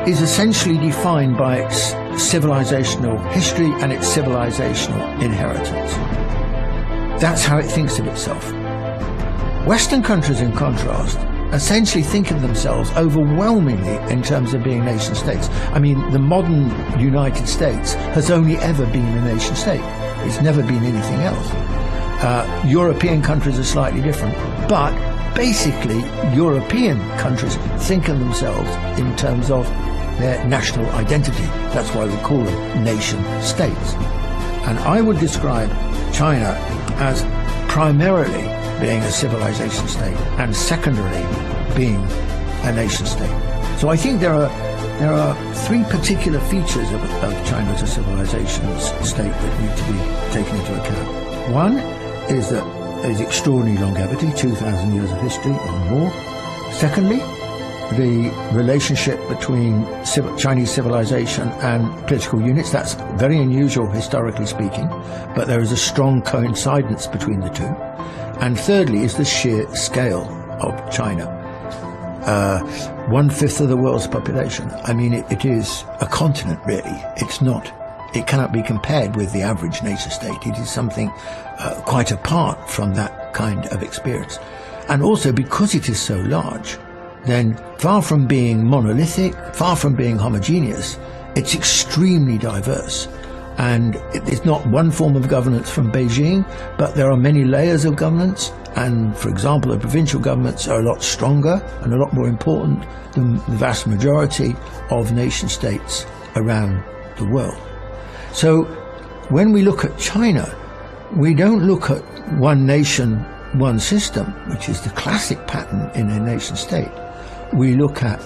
is essentially defined by its civilizational history and its civilizational inheritance. That's how it thinks of itself. Western countries, in contrast, essentially think of themselves overwhelmingly in terms of being nation states. I mean, the modern United States has only ever been a nation state. It's never been anything else. European countries are slightly different, but basically European countries think of themselves in terms of their national identity. That's why we call them nation states. And I would describe China as primarily being a civilization state and secondarily being a nation state. So I think there are three particular features of China as a civilization state that need to be taken into account. One is that there is extraordinary longevity, 2,000 years of history or more. Secondly, the relationship between Chinese civilization and political units, that's very unusual historically speaking, but there is a strong coincidence between the two. And thirdly is the sheer scale of China. 1/5 of the world's population. I mean, it is a continent, really. It cannot be compared with the average nation state. It is something quite apart from that kind of experience. And also, because it is so large, then far from being monolithic, far from being homogeneous, it's extremely diverse. And it's not one form of governance from Beijing, but there are many layers of governance. And, for example, the provincial governments are a lot stronger and a lot more important than the vast majority of nation states around the world. So when we look at China, we don't look at one nation, one system, which is the classic pattern in a nation state. We look at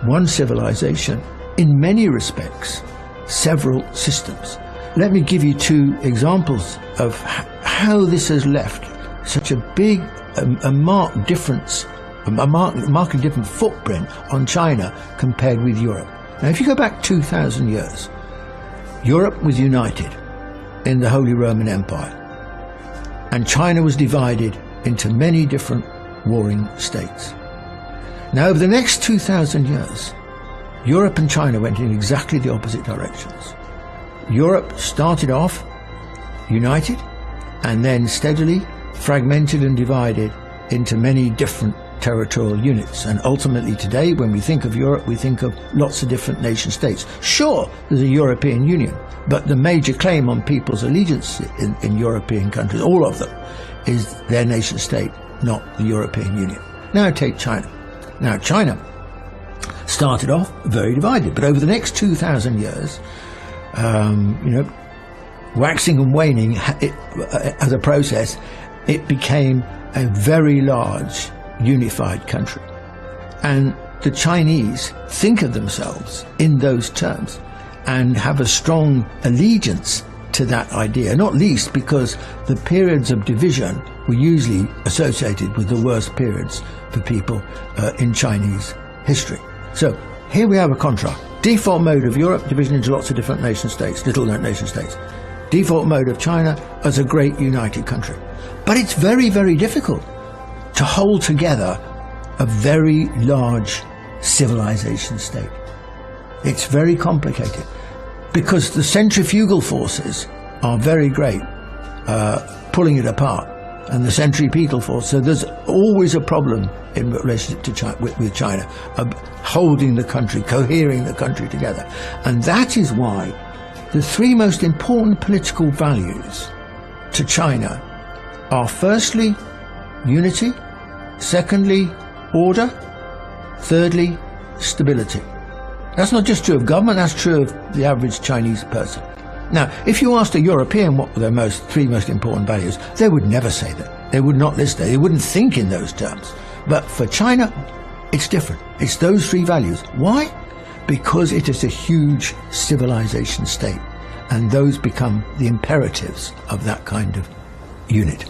one civilization, in many respects, several systems. Let me give you two examples of how this has left such a big, a marked difference, a markedly different footprint on China compared with Europe. Now, if you go back 2,000 years, Europe was united in the Holy Roman Empire, and China was divided into many different warring states. Now, over the next 2,000 years, Europe and China went in exactly the opposite directions. Europe started off united and then steadily fragmented and divided into many different territorial units. And ultimately today, when we think of Europe, we think of lots of different nation states. Sure, there's a European Union, but the major claim on people's allegiance in European countries, all of them, is their nation state, not the European Union. Now take China. Now China started off very divided, but over the next 2,000 years, waxing and waning as a process, it became a very large unified country. And the Chinese think of themselves in those terms and have a strong allegiance to that idea, not least because the periods of division were usually associated with the worst periods for people in Chinese history. So here we have a contrast. Default mode of Europe, division into lots of different nation states, little nation states. Default mode of China as a great united country. But it's very, very difficult to hold together a very large civilization state. It's very complicated because the centrifugal forces are very great, pulling it apart, and the centripetal force. So there's always a problem in relationship to China, with China, of holding the country, cohering the country together. And that is why the three most important political values to China are firstly unity, secondly order, thirdly stability. That's not just true of government, that's true of the average Chinese person. Now, if you asked a European what were their three most important values, they would never say that. They would not list it. They wouldn't think in those terms. But for China, it's different. It's those three values. Why? Because it is a huge civilization state, and those become the imperatives of that kind of unit.